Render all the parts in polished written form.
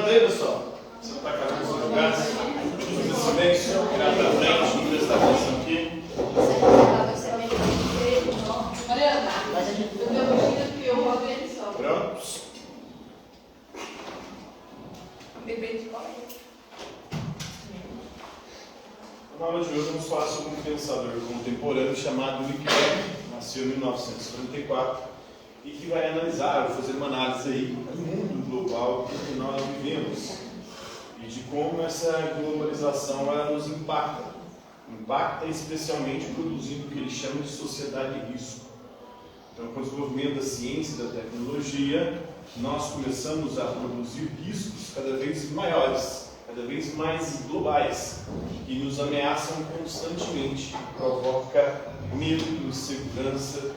gravando aí, pessoal? Você não está acabando os seus lugares? Fazer silêncio, virar para frente, vamos prestar atenção aqui. Prontos? Na aula de hoje vamos falar sobre um pensador contemporâneo chamado Wickham, nasceu em 1944, e que vai analisar, ou fazer uma análise aí do mundo global que nós vivemos e de como essa globalização ela nos impacta. Impacta especialmente produzindo o que ele chama de sociedade de risco. Então, com o desenvolvimento da ciência e da tecnologia, nós começamos a produzir riscos cada vez maiores, cada vez mais globais, que nos ameaçam constantemente, provoca medo, insegurança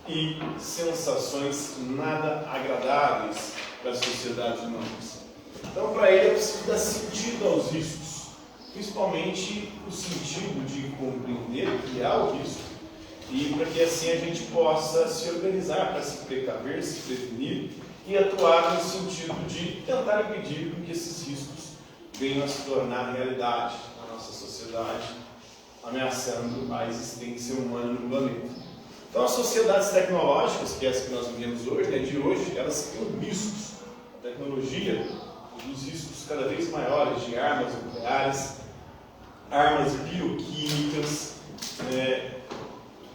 e sensações nada agradáveis para as sociedades humanas. Então, para ele é preciso dar sentido aos riscos, principalmente o sentido de compreender o que é o risco, e para que assim a gente possa se organizar para se precaver, se prevenir e atuar no sentido de tentar impedir que esses riscos venham a se tornar realidade na nossa sociedade, ameaçando a existência humana no planeta. Então, as sociedades tecnológicas, que é essa que nós vivemos hoje, né, de hoje, elas têm riscos. A tecnologia produz riscos cada vez maiores de armas nucleares, armas bioquímicas,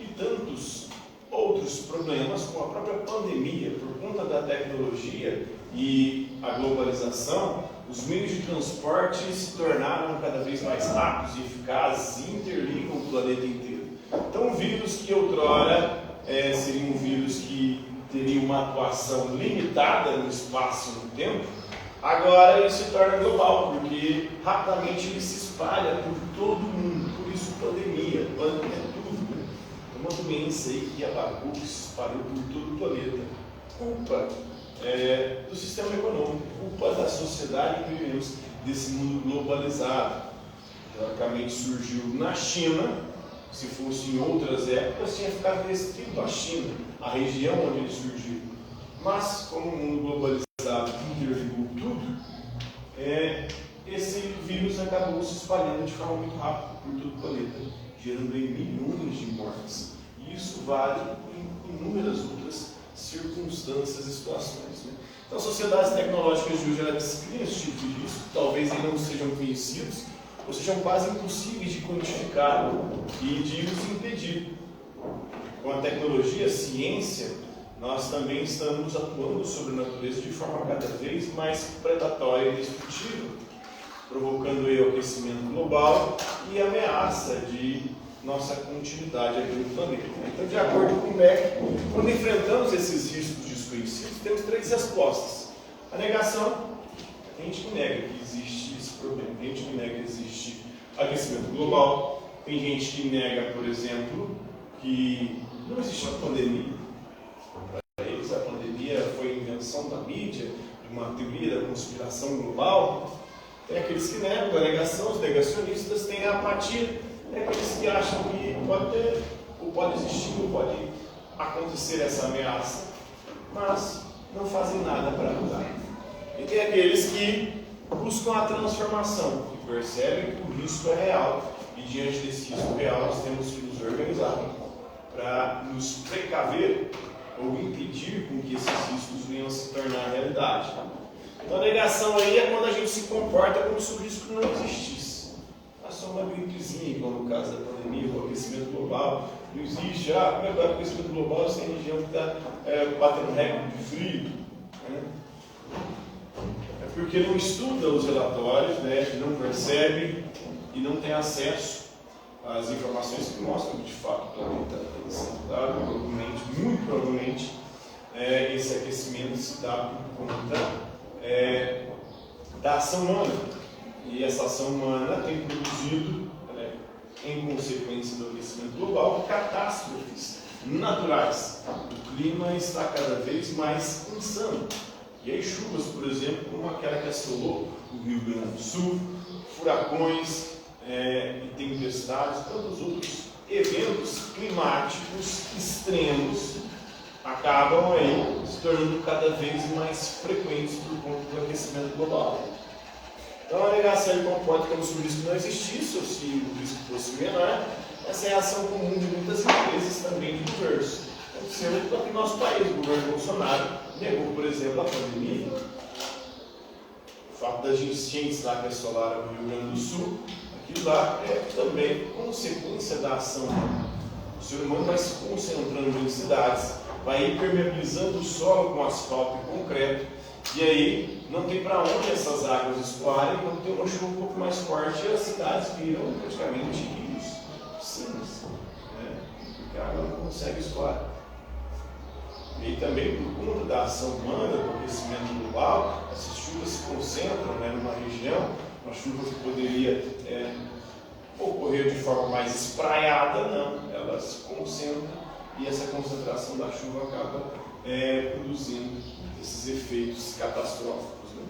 e tantos outros problemas, como a própria pandemia. Por conta da tecnologia e a globalização, os meios de transporte se tornaram cada vez mais rápidos e eficazes e interligam o planeta inteiro. Então, um vírus que outrora seria um vírus que teria uma atuação limitada no espaço e no tempo, agora ele se torna global, porque rapidamente ele se espalha por todo o mundo. Por isso, pandemia é tudo, né? Uma doença aí que abagou, que se espalhou por todo o planeta. Culpa do sistema econômico, culpa da sociedade que vivemos, desse mundo globalizado. Teoricamente surgiu na China. Se fosse em outras épocas, tinha ficado restrito à China, a região onde ele surgiu. Mas, como o mundo globalizado interligou tudo, esse vírus acabou se espalhando de forma muito rápida por todo o planeta, gerando aí milhões de mortes. E isso vale em inúmeras outras circunstâncias e situações, né? Então, as sociedades tecnológicas de hoje elas criam esse tipo de risco, talvez ainda não sejam conhecidos, ou sejam quase impossíveis de quantificar e de os impedir. Com a tecnologia, a ciência, nós também estamos atuando sobre a natureza de forma cada vez mais predatória e destrutiva, provocando o aquecimento global e ameaça de nossa continuidade aqui no planeta. Então, de acordo com o Beck, quando enfrentamos esses riscos desconhecidos, temos três respostas. A negação, a gente que nega que existe esse problema, a gente que nega que existe aquecimento global, tem gente que nega, por exemplo, que não existe uma pandemia. Para eles, a pandemia foi invenção da mídia, de uma teoria da conspiração global. Tem aqueles que negam, a negação, os negacionistas, tem a apatia, aqueles que acham que pode ter, ou pode existir, ou pode acontecer essa ameaça, mas não fazem nada para mudar. E tem aqueles que buscam a transformação, que percebem que o risco é real, e diante desse risco real nós temos que nos organizar para nos precaver ou impedir com que esses riscos venham a se tornar realidade. Então, a negação aí é quando a gente se comporta como se o risco não existisse. É só uma gripezinha, como no caso da pandemia, o aquecimento global. Não existe, como é que o aquecimento global se tem região que está batendo recorde de frio? Né? É porque não estuda os relatórios, né, não percebe e não tem acesso às informações que mostram que de fato o planeta tem sido dado, provavelmente, muito provavelmente, esse aquecimento se dá por conta da ação humana. E essa ação humana tem produzido, em consequência do aquecimento global, catástrofes naturais. O clima está cada vez mais insano. E aí chuvas, por exemplo, como aquela que assolou o Rio Grande do Sul, furacões e tempestades, tantos outros eventos climáticos extremos acabam aí se tornando cada vez mais frequentes por conta do aquecimento global. Então, a negação ele comporta como se o risco não existisse, ou se o risco fosse menor. Essa é a ação comum de muitas empresas, também de governos. Aconteceu aqui no nosso país, o governo Bolsonaro negou, por exemplo, a pandemia. O fato das enchentes lá que assolaram no Rio Grande do Sul, aquilo lá é também consequência da ação. O ser humano vai se concentrando em cidades, vai impermeabilizando o solo com asfalto e concreto, e aí não tem para onde essas águas escoarem. Quando tem uma chuva um pouco mais forte, as cidades viram praticamente rios, piscinas, né? Porque a água não consegue escoar. E também por conta da ação humana, do aquecimento global, essas chuvas se concentram, né, numa região, uma chuva que poderia ocorrer de forma mais espraiada, não, ela se concentra e essa concentração da chuva acaba produzindo esses efeitos catastróficos, né?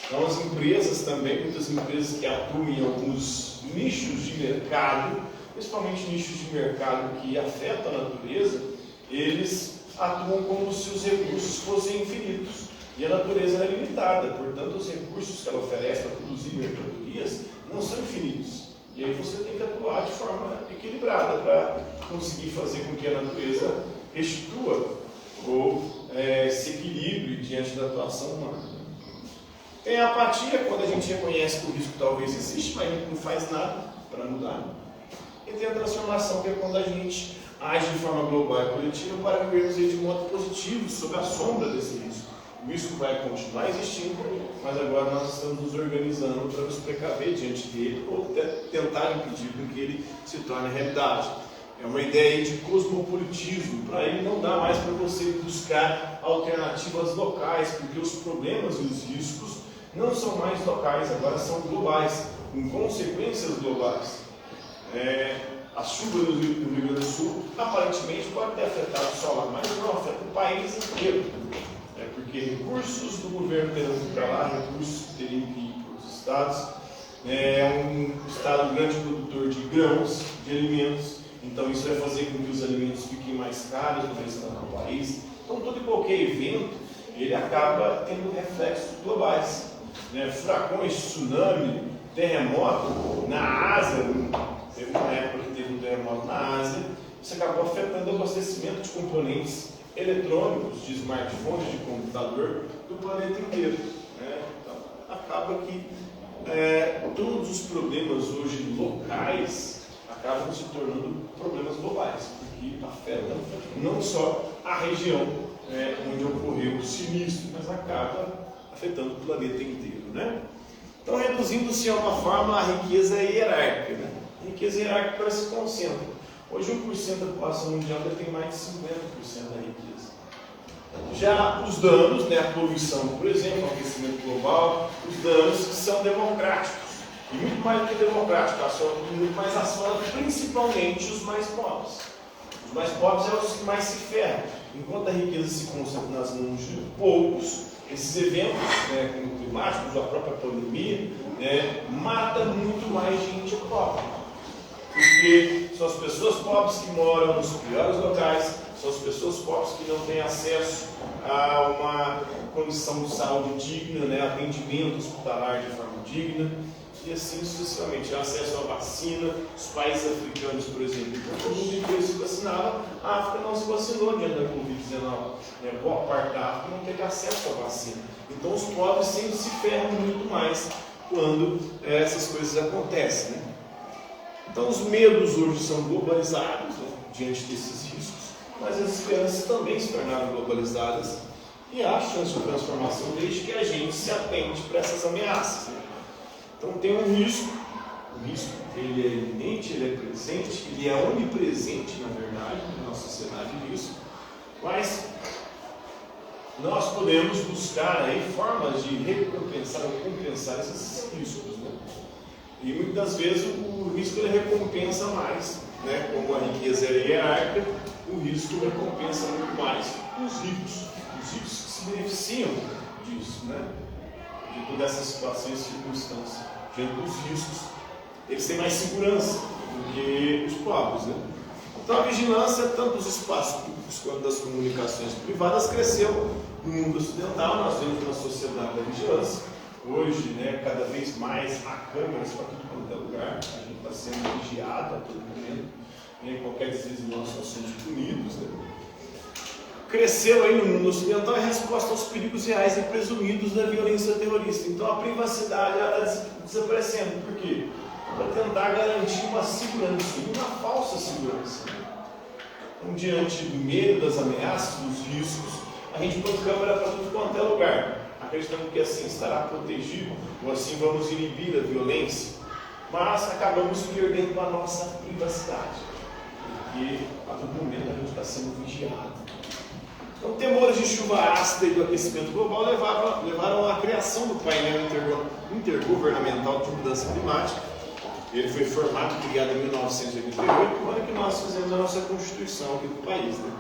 Então as empresas também, muitas empresas que atuam em alguns nichos de mercado, principalmente nichos de mercado que afetam a natureza, eles atuam como se os recursos fossem infinitos. E a natureza é limitada, portanto os recursos que ela oferece para produzir mercadorias não são infinitos. E aí você tem que atuar de forma equilibrada para conseguir fazer com que a natureza restitua ou se equilibre diante da atuação humana. Tem a apatia, quando a gente reconhece que o risco talvez existe, mas a gente não faz nada para mudar. E tem a transformação, que é quando a gente age de forma global e coletiva para vivermos de modo positivo sob a sombra desse risco. O risco vai continuar existindo, mas agora nós estamos nos organizando para nos precaver diante dele ou tentar impedir que ele se torne realidade. É uma ideia de cosmopolitismo. Para ele não dá mais para você buscar alternativas locais, porque os problemas e os riscos não são mais locais, agora são globais, com consequências globais. A chuva no Rio Grande do Sul aparentemente pode ter afetado só lá, mas não, afeta o país inteiro. Porque recursos do governo teriam que ir para lá, recursos que teriam que ir para os estados. É um estado grande produtor de grãos, de alimentos, então isso vai fazer com que os alimentos fiquem mais caros no restante do país. Então todo e qualquer evento, ele acaba tendo reflexos globais. Furacões, tsunami, terremoto na Ásia, teve uma época que teve um terremoto na Ásia, isso acabou afetando o abastecimento de componentes eletrônicos, de smartphones, de computador do planeta inteiro. Então, acaba que todos os problemas hoje locais acabam se tornando problemas globais, porque afetam não só a região onde ocorreu o sinistro, mas acaba afetando o planeta inteiro. Então, reduzindo-se a uma forma a riqueza hierárquica. A riqueza hierárquica se concentra. Hoje, 1% da população mundial tem mais de 50% da riqueza. Já os danos, a poluição, por exemplo, o aquecimento global, os danos que são democráticos, e muito mais do que democráticos, muito mais assolam principalmente os mais pobres. Os mais pobres são os que mais se ferram. Enquanto a riqueza se concentra nas mãos de poucos, esses eventos como climáticos, a própria pandemia, mata muito mais gente pobre. Porque são as pessoas pobres que moram nos piores locais, são as pessoas pobres que não têm acesso a uma condição de saúde digna, atendimento hospitalar de forma digna, e assim sucessivamente. Acesso à vacina, os países africanos, por exemplo, todo mundo inteiro se vacinava, a África não se vacinou diante da Covid-19. Boa parte da África não teve acesso à vacina. Então os pobres sempre se ferram muito mais quando essas coisas acontecem. Então os medos hoje são globalizados diante desses riscos, mas as esperanças também se tornaram globalizadas e há chance de transformação desde que a gente se atente para essas ameaças. Então tem um risco, o risco ele é iminente, ele é presente, ele é onipresente na verdade, na nossa sociedade de risco, mas nós podemos buscar aí formas de recompensar ou compensar esses riscos. E muitas vezes o risco ele recompensa mais, como a riqueza é hierárquica, o risco recompensa muito mais os ricos que se beneficiam disso, de todas essas situações e circunstâncias. Diante dos riscos, eles têm mais segurança do que os pobres. Então a vigilância, tanto dos espaços públicos quanto das comunicações privadas cresceu no mundo ocidental. Nós vemos uma sociedade da vigilância. Hoje, né, cada vez mais há câmeras para tudo quanto é lugar. A gente está sendo vigiado a todo momento. Né, qualquer desvio nós somos punidos. Né? Cresceu aí no mundo ocidental em resposta aos perigos reais e presumidos da violência terrorista. Então a privacidade está desaparecendo. Por quê? Para tentar garantir uma segurança, e uma falsa segurança. Então, diante do medo, das ameaças, dos riscos, a gente põe câmera para tudo quanto é lugar, acreditando que assim estará protegido, ou assim vamos inibir a violência, mas acabamos perdendo a nossa privacidade, porque a todo momento a gente está sendo vigiado. Então, temores de chuva ácida e do aquecimento global levaram à criação do painel intergovernamental de mudança climática. Ele foi formado e criado em 1988, no ano que nós fizemos a nossa Constituição aqui do país. Né?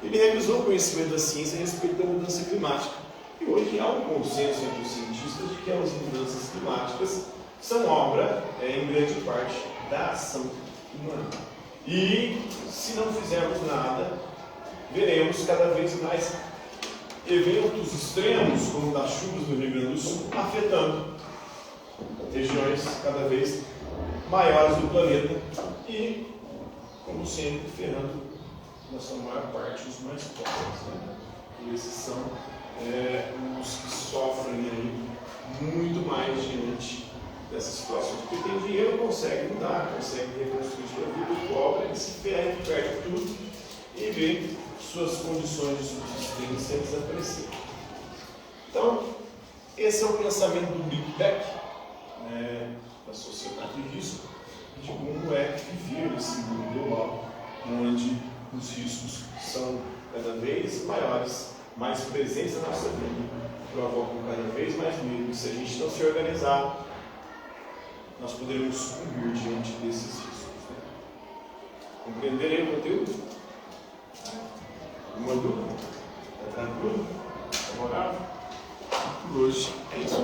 Ele revisou o conhecimento da ciência a respeito da mudança climática. E hoje há um consenso entre os cientistas de que as mudanças climáticas são obra, em grande parte, da ação humana. E, se não fizermos nada, veremos cada vez mais eventos extremos, como das chuvas do Rio Grande do Sul, afetando regiões cada vez maiores do planeta e, como sempre, ferrando, na sua maior parte, os mais pobres. Né? E esses são os que sofrem aí muito mais diante dessas situações. Porque tem dinheiro, consegue mudar, consegue reconstruir sua vida. O pobre, ele se ferra, perde tudo e vê suas condições de subsistência desaparecer. Então, esse é o pensamento do Big Tech, da sociedade de risco, de como é viver nesse mundo global, onde os riscos são cada vez maiores, mais presentes na nossa vida, provocam cada vez mais medo. E se a gente não se organizar, nós poderemos sucumbir diante desses riscos. Né? Compreenderem o conteúdo? Alguma dúvida? Está tranquilo? Favorável? Por hoje é isso.